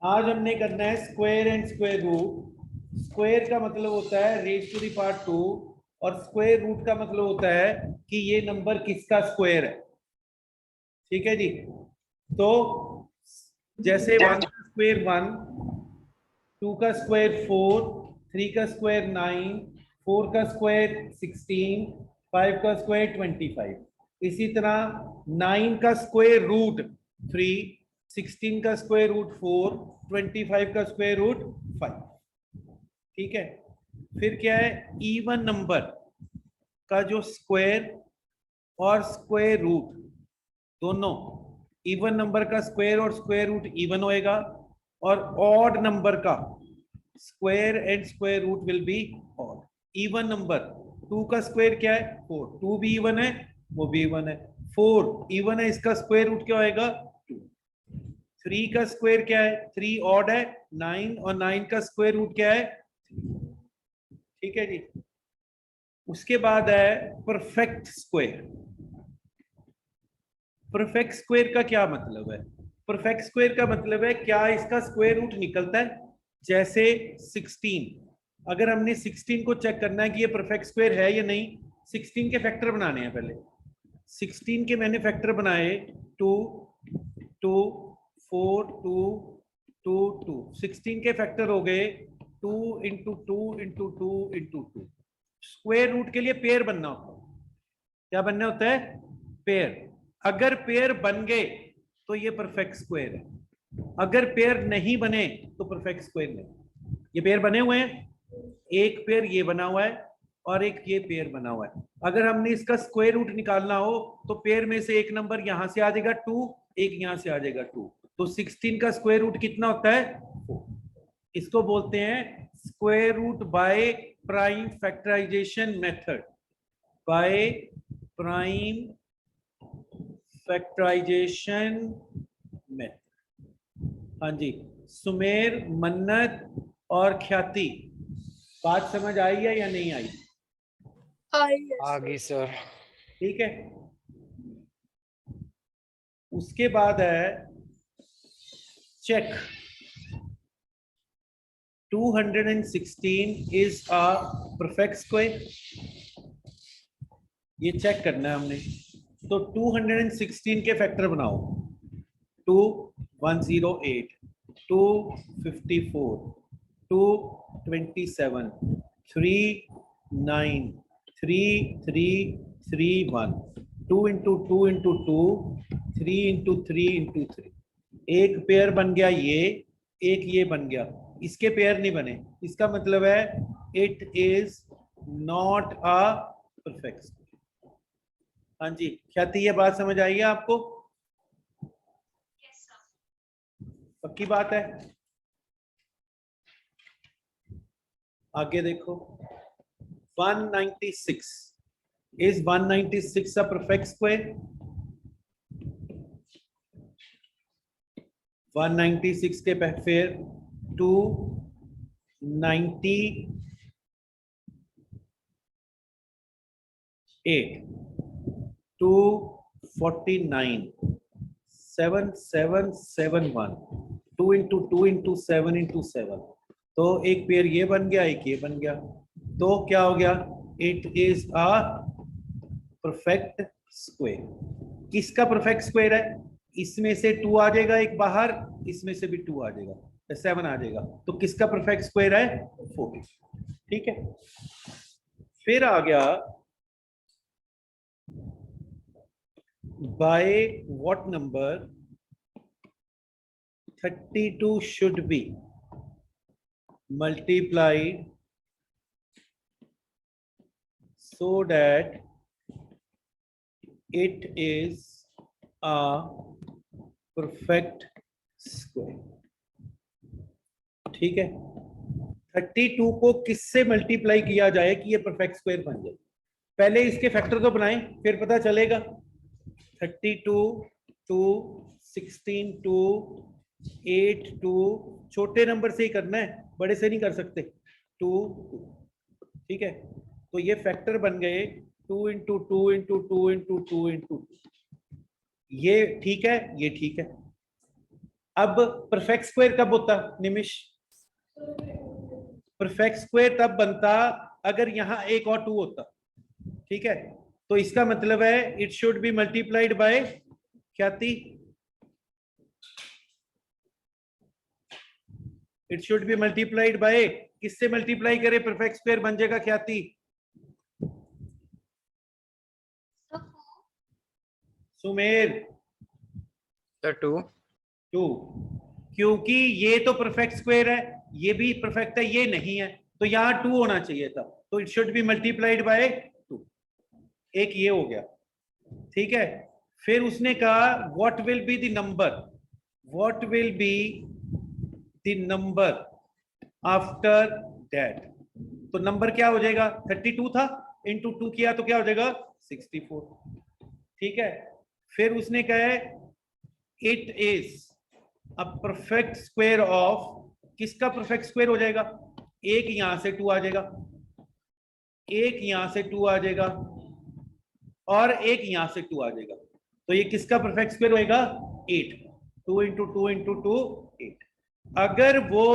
आज हमने करना है square and square root. Square का मतलब होता है रेज टू द पावर 2 और स्क्वायर रूट का मतलब होता है कि ये नंबर किसका स्क्वायर है। ठीक है जी। तो जैसे 1 का स्क्वायर 1, 2 का स्क्वायर 4, 3 का स्क्वायर 9, 4 का स्क्वायर 16, 5 का स्क्वायर 25। इसी तरह 9 का स्क्वायर रूट 3, 16 का स्क्वायर रूट 4, 25 का स्क्वायर रूट 5। ठीक है। फिर क्या है, इवन नंबर का जो स्क्वायर और स्क्वायर रूट दोनों, इवन नंबर का स्क्वायर और स्क्वायर रूट इवन होएगा और ऑड नंबर का square and square root will be odd. Even number 2 का स्क्वायर क्या है 4, 2 भी इवन है, वो भी इवन है। 4 इवन है, इसका स्क्वायर रूट क्या होएगा 2। 3 का स्क्वायर क्या है 3, ऑड है 9, और 9 का स्क्वायर रूट क्या है 3। ठीक है जी। उसके बाद है परफेक्ट स्क्वायर। परफेक्ट स्क्वायर का क्या मतलब है? परफेक्ट स्क्वायर का मतलब है क्या इसका स्क्वायर रूट निकलता है। जैसे 16, अगर हमने 16 को चेक करना है कि ये परफेक्ट स्क्वायर है या नहीं, 16 के फैक्टर बनाने हैं पहले। 16 के मैंने फैक्टर बनाए 2 2 4 2 2 2। 16 के फैक्टर हो गए 2 into 2 into 2 into 2। Square root के लिए पेयर बनना होता है। क्या बनना होता है? पेयर। अगर पेयर बन गए तो ये परफेक्ट स्क्वायर है, अगर पेयर नहीं बने तो परफेक्ट स्क्वायर नहीं। ये पेयर बने हुए हैं, एक पेयर ये बना हुआ है और एक ये पेयर बना हुआ है। अगर हमने इसका स्क्वायर रूट निकालना हो तो पेयर में से एक नंबर यहां से आ जाएगा 2, एक यहां से आ जाएगा 2। तो 16 का स्क्वायर रूट कितना होता है 4। इसको बोलते हैं square root by prime factorization method. By prime factorization method. हाँ जी। सुमेर, मन्नत और ख्याति, बात समझ आई है या नहीं आई? आ गई सर। ठीक है। उसके बाद है check. 216 is a perfect square. ये चेक करना है हमने। तो 216 के फैक्टर बनाओ। 2 108, 2 54, 2 27, 3 9, 3 3 3 1। 2 इंटू 2 इंटू 2, 3 इंटू 3 इंटू 3। एक पेयर बन गया ये, एक ये बन गया। इसके पेयर नहीं बने, इसका मतलब है it is not a perfect. हाँ जी ख्याति, ये बात समझ आई है आपको? पक्की बात है? आगे देखो। 196 इज 196 अ परफेक्ट स्क्वायर? 196 के फिर 298, 249, 7771। 2 इंटू 2 इंटू 7 इंटू 7। तो एक पेयर ये बन गया, एक ये बन गया। तो क्या हो गया? It is a perfect square. किसका परफेक्ट स्क्वायर है? इसमें से 2 आ जाएगा एक बाहर, इसमें से भी 2 आ जाएगा, 7 आ जाएगा। तो किसका परफेक्ट स्क्वायर है? 4। ठीक है। फिर आ गया bye what number 32 should be multiplied so that it is a perfect square। ठीक है। 32 को किससे मल्टीप्लाई किया जाए कि ये परफेक्ट स्क्वायर बन जाए? पहले इसके फैक्टर तो बनाएं, फिर पता चलेगा। 32 2 16 2 8 2। छोटे नंबर से ही करना है, बड़े से नहीं कर सकते। 2 2। ठीक है। तो ये फैक्टर बन गए 2 इंटू 2 इंटू 2 इंटू 2 इंटू 2। ये ठीक है, ये ठीक है। अब परफेक्ट स्क्वायर कब होता निमिष? परफेक्ट स्क्वायर तब बनता अगर यहां एक और 2 होता, ठीक है? तो इसका मतलब है it should be multiplied by Khyati, it should be multiplied by, किससे मल्टीप्लाई करे परफेक्ट स्क्वायर बन जाएगा ख्याति? सुमेर? सर 2। 2, क्योंकि ये तो परफेक्ट स्क्वायर है, ये भी परफेक्ट है, ये नहीं है, तो यहां 2 होना चाहिए था, तो it should be multiplied bye 2। एक ये हो गया, ठीक है? फिर उसने कहा what will be the number, what will be the number after that, तो नंबर क्या हो जाएगा? 32 था, इंटू 2 किया तो क्या हो जाएगा? 64, ठीक है? फिर उसने कहा it is a perfect square of, किसका परफेक्ट स्क्वायर हो जाएगा? एक यहां से 2 आ जाएगा, एक यहां से 2 आ जाएगा, और एक यहां से 2 आ जाएगा, तो ये किसका परफेक्ट स्क्वायर होएगा? 8। 2 इंटू 2 इंटू 2 8। अगर वो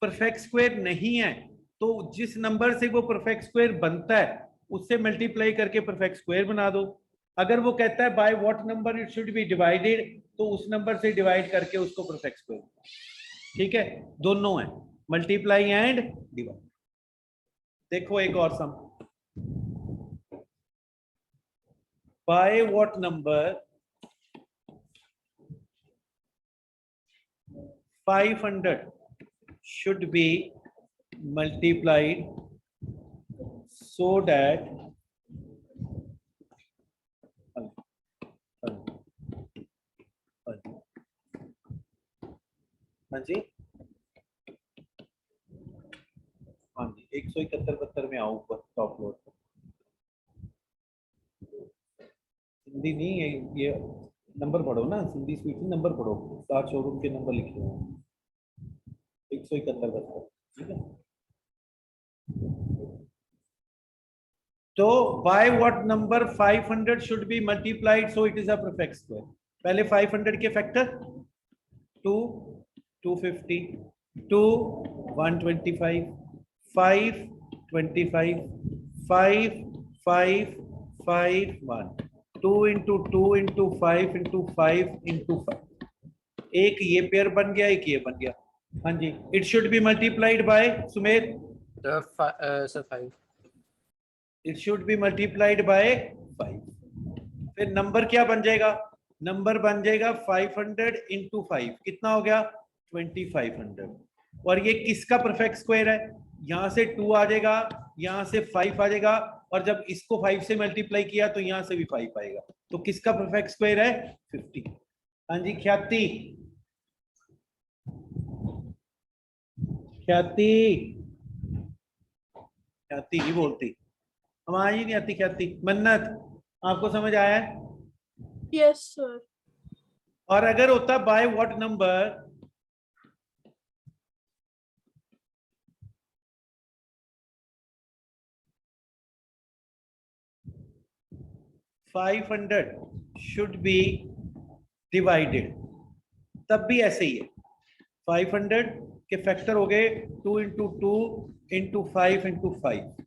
परफेक्ट स्क्वायर नहीं है तो जिस नंबर से वो परफेक्ट स्क्वायर बनता है उससे मल्टीप्लाई करके परफेक्ट स्क्वायर बना दो। अगर वो कहता है bye what number it should B divided, तो उस नंबर से डिवाइड करके उसको परफेक्ट स्क्वायर, ठीक है? दोनों है, मल्टीप्लाई एंड डिवाइड। देखो एक और sum, by what number 500 should be multiplied so that हाँ जी, हाँ जी 171 में आओ ऊपर टॉप फ्लोर पर। हिंदी नहीं है ये, नंबर पढ़ो ना, सिंधी स्पीड नंबर पढ़ो, 7 शोरूम के नंबर लिखे हुए हैं, 171 ठीक है? तो bye what number 500 should be multiplied so it is a perfect square. पहले 500 के factor 2, 250, 2, 125, 5, 25, 5, 5, 5, 1, 2 into 2 into 5 into 5 into 5, एक ये पेयर बन गया, एक ये बन गया। हाँ जी, it should be multiplied by Sumer, sir 5। It should be multiplied by 5। फिर नंबर क्या बन जाएगा? नंबर बन जाएगा 500 इंटू 5, कितना हो गया? 2500। और ये किसका परफेक्ट स्क्वायर है? यहां से 2 आ जाएगा, यहां से 5 आ जाएगा, और जब इसको 5 से मल्टीप्लाई किया तो यहां से भी 5 आएगा, तो किसका परफेक्ट स्क्वायर है? 50। हाँ जी ख्याति, ख्याति, ख्याति नहीं बोलती, आवाज ही नहीं आती ख्याति। मन्नत, आपको समझ आया है? Yes sir. और अगर होता bye what number 500 should be divided, तब भी ऐसे ही है। 500 के फैक्टर हो गए 2 इंटू 2 इंटू 5 इंटू 5।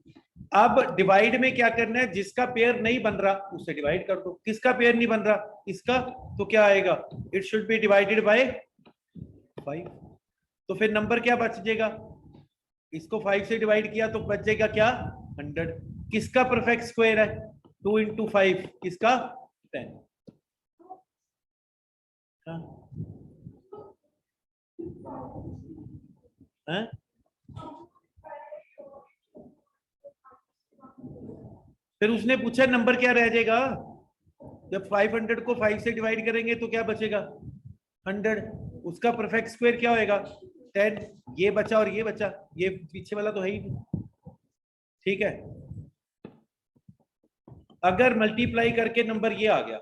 अब डिवाइड में क्या करना है? जिसका पेयर नहीं बन रहा उससे डिवाइड कर दो। किसका पेयर नहीं बन रहा? इसका, तो क्या आएगा? It should B divided by 5। तो फिर नंबर क्या बच जाएगा? इसको 5 से डिवाइड किया तो बच जाएगा क्या? 100। किसका परफेक्ट स्क्वायर है? 2 इंटू 5 किसका? 10। हाँ? हाँ? फिर उसने पूछा नंबर क्या रह जाएगा? जब 500 को 5 से डिवाइड करेंगे तो क्या बचेगा? 100। उसका परफेक्ट स्क्वायर क्या होएगा? 10। ये बचा और ये बचा, ये पीछे वाला तो है ही नहीं, ठीक है? अगर मल्टीप्लाई करके नंबर ये आ गया,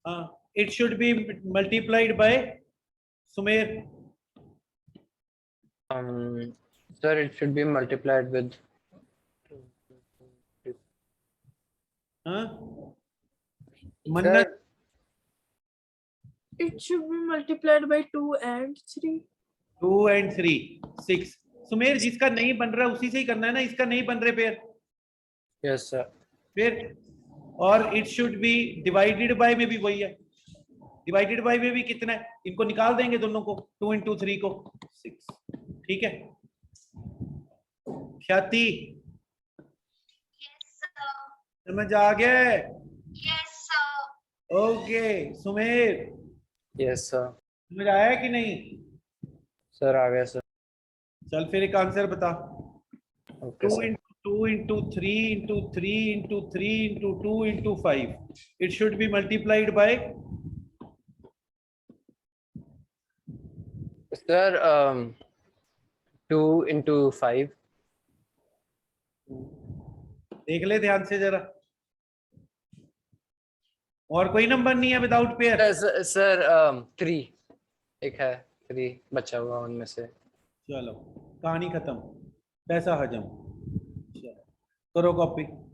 हाँ, it should be multiplied by Sumer. Sir, it should be multiplied with हाँ? मन्नत, It should be multiplied by 2 and 3. 2 and 3 6। Sumer जिसका नहीं बन रहा उसी से ही करना है ना, इसका नहीं बन रहे पेयर Yes, sir. फिर। और it should B divided by में भी वही है, डिवाइडेड बाय में भी कितना है, इनको निकाल देंगे दोनों को, 2 into 3 को 6। ठीक है ख्याति, समझ आ गया? Yes, sir. Okay Sumer Yes, sir. समझ आया कि नहीं? Sir, आ गया, sir. चल फिर एक आंसर बता। Okay, 2 sir. into 2 into 3 into 3 into 3 into 2 into 5, it should be multiplied by Sir, 2 into 5. देख ले ध्यान से जरा, और कोई नंबर नहीं है विदाउट पेयर? Sir, 3. एक है 3 बचा हुआ उनमें से। चलो कहानी खत्म, पैसा हजम। चलो करो कॉपी।